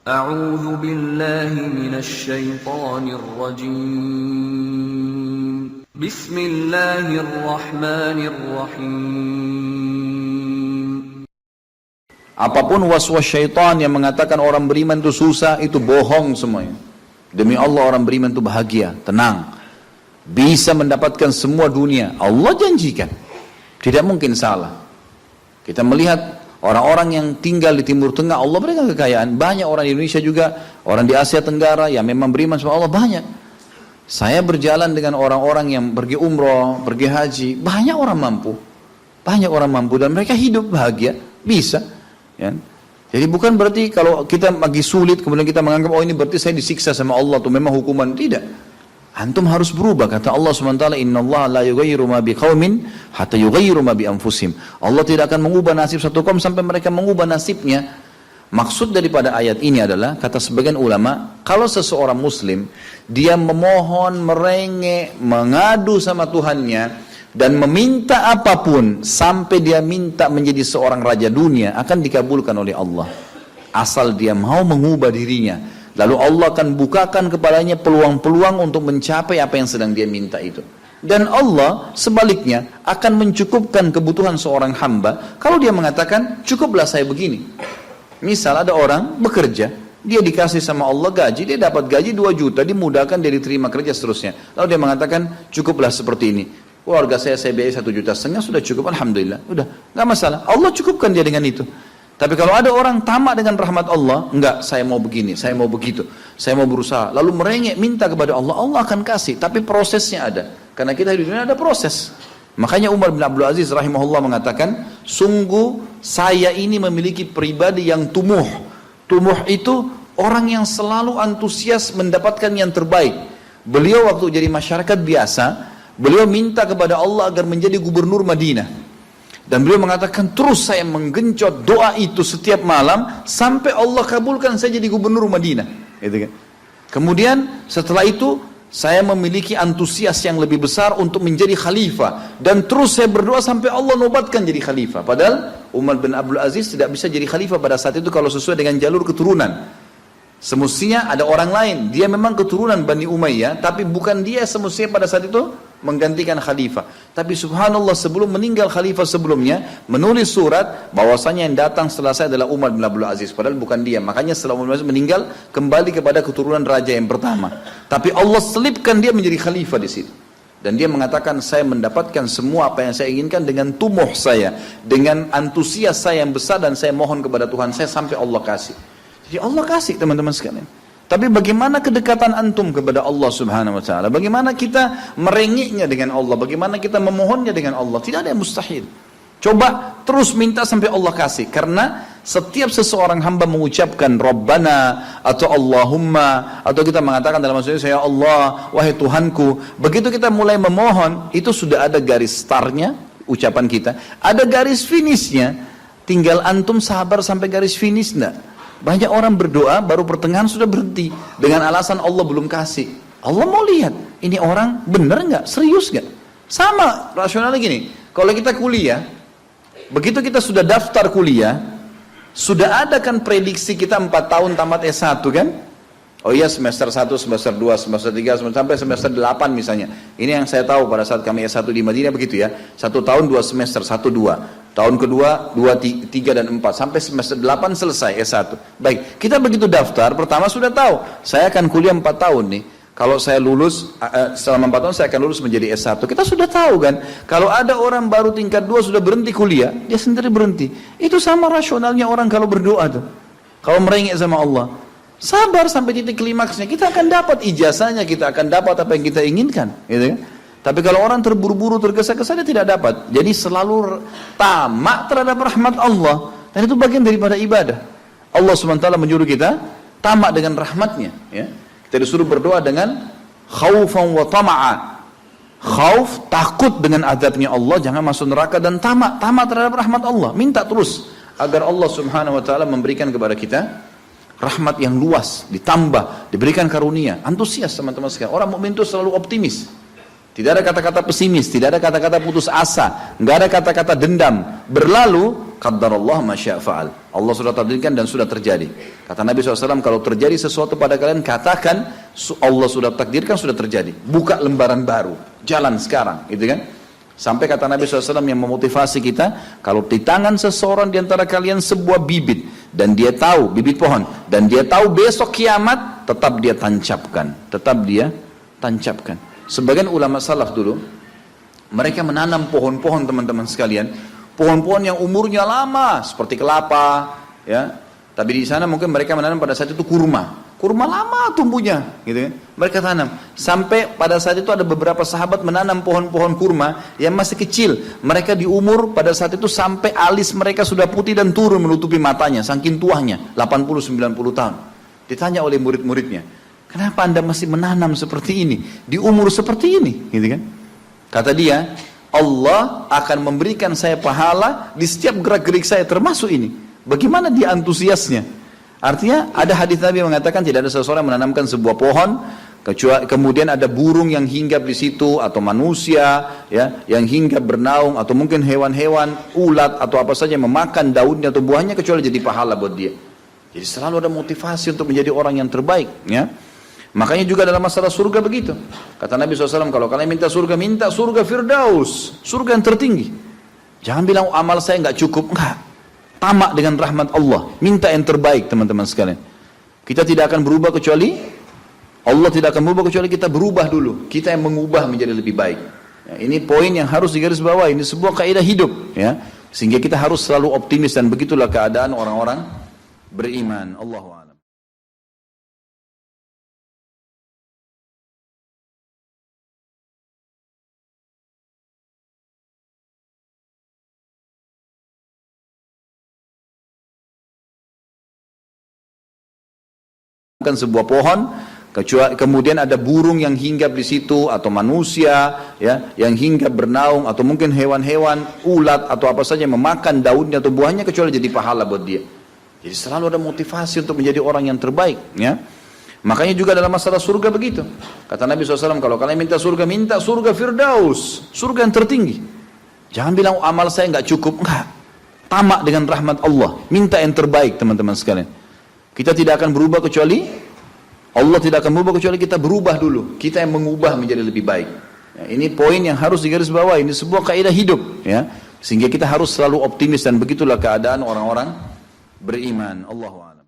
أعوذ بالله من الشيطان الرجيم بسم الله الرحمن الرحيم. Apapun waswas syaitan yang mengatakan orang beriman itu susah, itu bohong semuanya. Demi Allah orang beriman itu bahagia, tenang, bisa mendapatkan semua dunia. Allah janjikan, tidak mungkin salah. Kita melihat orang-orang yang tinggal di Timur Tengah, Allah berikan kekayaan. Banyak orang di Indonesia juga, orang di Asia Tenggara yang memang beriman sama Allah banyak. Saya berjalan dengan orang-orang yang pergi umroh, pergi haji, banyak orang mampu. Banyak orang mampu dan mereka hidup bahagia, bisa. Ya. Jadi bukan berarti kalau kita lagi sulit, kemudian kita menganggap, oh ini berarti saya disiksa sama Allah, atau memang hukuman. Tidak. Antum harus berubah, kata Allah SWT, innallaha la yughayyiru ma biqaumin hatta yughayyiru ma bi anfusihim. Allah tidak akan mengubah nasib satu kaum sampai mereka mengubah nasibnya. Maksud daripada ayat ini adalah, kata sebagian ulama, kalau seseorang muslim dia memohon, merengek, mengadu sama Tuhannya dan meminta apapun sampai dia minta menjadi seorang raja dunia, akan dikabulkan oleh Allah asal dia mau mengubah dirinya. Lalu Allah akan bukakan kepadanya peluang-peluang untuk mencapai apa yang sedang dia minta itu. Dan Allah sebaliknya akan mencukupkan kebutuhan seorang hamba kalau dia mengatakan, cukuplah saya begini. Misal ada orang bekerja, dia dikasih sama Allah gaji, dia dapat gaji 2 juta, dimudahkan, dia diterima kerja seterusnya. Lalu dia mengatakan, cukuplah seperti ini. Keluarga saya biayai 1,5 juta, sudah cukup, alhamdulillah. Udah, nggak masalah. Allah cukupkan dia dengan itu. Tapi kalau ada orang tamak dengan rahmat Allah, enggak, saya mau begini, saya mau begitu, saya mau berusaha, lalu merengek minta kepada Allah, Allah akan kasih, tapi prosesnya ada. Karena kita di dunia ada proses. Makanya Umar bin Abdul Aziz rahimahullah mengatakan, sungguh saya ini memiliki pribadi yang tumuh. Tumuh itu orang yang selalu antusias mendapatkan yang terbaik. Beliau waktu jadi masyarakat biasa, beliau minta kepada Allah agar menjadi gubernur Madinah. Dan beliau mengatakan, terus saya menggencot doa itu setiap malam sampai Allah kabulkan saya jadi gubernur Madinah. Gitu kan? Kemudian setelah itu saya memiliki antusias yang lebih besar untuk menjadi khalifah, dan terus saya berdoa sampai Allah nobatkan jadi khalifah. Padahal Umar bin Abdul Aziz tidak bisa jadi khalifah pada saat itu kalau sesuai dengan jalur keturunan. Semestinya ada orang lain, dia memang keturunan Bani Umayyah, tapi bukan dia semestinya pada saat itu menggantikan khalifah. Tapi subhanallah, sebelum meninggal khalifah sebelumnya menulis surat bahwasanya yang datang setelah saya adalah Umar bin Abdul Aziz, padahal bukan dia. Makanya setelah Umar bin Abdul Aziz meninggal, kembali kepada keturunan raja yang pertama. Tapi Allah selipkan dia menjadi khalifah di situ. Dan dia mengatakan, saya mendapatkan semua apa yang saya inginkan dengan tumuh saya, dengan antusias saya yang besar, dan saya mohon kepada Tuhan saya sampai Allah kasih. Jadi Allah kasih, teman-teman sekalian. Tapi bagaimana kedekatan antum kepada Allah Subhanahu wa taala? Bagaimana kita merengeknya dengan Allah? Bagaimana kita memohonnya dengan Allah? Tidak ada yang mustahil. Coba terus minta sampai Allah kasih. Karena setiap seseorang hamba mengucapkan Rabbana atau Allahumma, atau kita mengatakan dalam maksudnya, ya Allah, wahai Tuhanku. Begitu kita mulai memohon, itu sudah ada garis startnya ucapan kita, ada garis finishnya. Tinggal antum sabar sampai garis finish enggak? Banyak orang berdoa baru pertengahan sudah berhenti dengan alasan Allah belum kasih. Allah mau lihat ini orang benar nggak, serius nggak. Sama rasionalnya gini, kalau kita kuliah, begitu kita sudah daftar kuliah, sudah ada kan prediksi kita 4 tahun tamat S1 kan? Oh iya, semester 1, semester 2, semester 3, sampai semester 8 misalnya. Ini yang saya tahu pada saat kami S1 di Madinah begitu ya. 1 tahun 2 semester, 1, 2. Tahun kedua, 2, 3, dan 4. Sampai semester 8 selesai S1. Baik, kita begitu daftar, pertama sudah tahu, saya akan kuliah 4 tahun nih. Kalau saya lulus, selama 4 tahun saya akan lulus menjadi S1. Kita sudah tahu kan, kalau ada orang baru tingkat 2 sudah berhenti kuliah, dia sendiri berhenti. Itu sama rasionalnya orang kalau berdoa tuh. Kalau merengek sama Allah. Sabar sampai titik klimaksnya, kita akan dapat ijazahnya, kita akan dapat apa yang kita inginkan, gitu kan? Tapi kalau orang terburu-buru, tergesa-gesa, dia tidak dapat. Jadi selalu tamak terhadap rahmat Allah, dan itu bagian daripada ibadah. Allah SWT menyuruh kita tamak dengan rahmatnya, ya. Kita disuruh berdoa dengan khaufan wa tama'a. Khauf, takut dengan azabnya Allah, jangan masuk neraka, dan tamak terhadap rahmat Allah. Minta terus agar Allah Subhanahu wa taala memberikan kepada kita rahmat yang luas, ditambah, diberikan karunia. Antusias teman-teman sekalian. Orang mukmin itu selalu optimis. Tidak ada kata-kata pesimis, tidak ada kata-kata putus asa, nggak ada kata-kata dendam. Berlalu, Qaddarallah ma syaa fa'al. Allah sudah takdirkan dan sudah terjadi. Kata Nabi SAW, kalau terjadi sesuatu pada kalian, katakan Allah sudah takdirkan, sudah terjadi. Buka lembaran baru, jalan sekarang, gitu kan? Sampai kata Nabi SAW yang memotivasi kita, kalau di tangan seseorang di antara kalian sebuah bibit, dan dia tahu, bibit pohon, dan dia tahu besok kiamat, tetap dia tancapkan. Tetap dia tancapkan. Sebagian ulama salaf dulu, mereka menanam pohon-pohon, teman-teman sekalian, pohon-pohon yang umurnya lama, seperti kelapa, ya. Tapi di sana mungkin mereka menanam pada saat itu kurma. Kurma lama tumbuhnya, gitu kan. Mereka tanam. Sampai pada saat itu ada beberapa sahabat menanam pohon-pohon kurma yang masih kecil. Mereka di umur pada saat itu sampai alis mereka sudah putih dan turun menutupi matanya, saking tuanya, 80-90 tahun. Ditanya oleh murid-muridnya, kenapa anda masih menanam seperti ini, di umur seperti ini, gitu kan. Kata dia, Allah akan memberikan saya pahala di setiap gerak-gerik saya, termasuk ini. Bagaimana dia antusiasnya? Artinya ada hadis Nabi mengatakan tidak ada seseorang menanamkan sebuah pohon kecuali kemudian ada burung yang hinggap di situ, atau manusia ya yang hinggap bernaung, atau mungkin hewan-hewan, ulat atau apa saja memakan daunnya atau buahnya, kecuali jadi pahala buat dia. Jadi selalu ada motivasi untuk menjadi orang yang terbaik, ya. Makanya juga dalam masalah surga begitu. Kata Nabi SAW, kalau kalian minta surga Firdaus, surga yang tertinggi. Jangan bilang amal saya nggak cukup, enggak. Tamak dengan rahmat Allah, minta yang terbaik, teman-teman sekalian. Kita tidak akan berubah kecuali Allah tidak akan berubah kecuali kita berubah dulu. Kita yang mengubah menjadi lebih baik. Ya, ini poin yang harus digarisbawahi. Ini sebuah kaidah hidup, ya. Sehingga kita harus selalu optimis, dan begitulah keadaan orang-orang beriman. Allahu a'lam. Sebuah pohon kecuali kemudian ada burung yang hinggap di situ, atau manusia ya yang hinggap bernaung, atau mungkin hewan-hewan, ulat atau apa saja memakan daunnya atau buahnya, kecuali jadi pahala buat dia. Jadi selalu ada motivasi untuk menjadi orang yang terbaik, ya. Makanya juga dalam masalah surga begitu. Kata Nabi SAW, kalau kalian minta surga Firdaus, surga yang tertinggi. Jangan bilang amal saya nggak cukup, enggak. Tamak dengan rahmat Allah, minta yang terbaik, teman-teman sekalian. Kita tidak akan berubah kecuali Allah tidak akan berubah kecuali kita berubah dulu. Kita yang mengubah menjadi lebih baik. Ya, ini poin yang harus digarisbawahi. Ini sebuah kaidah hidup, ya. Sehingga kita harus selalu optimis, dan begitulah keadaan orang-orang beriman. Allahu a'lam.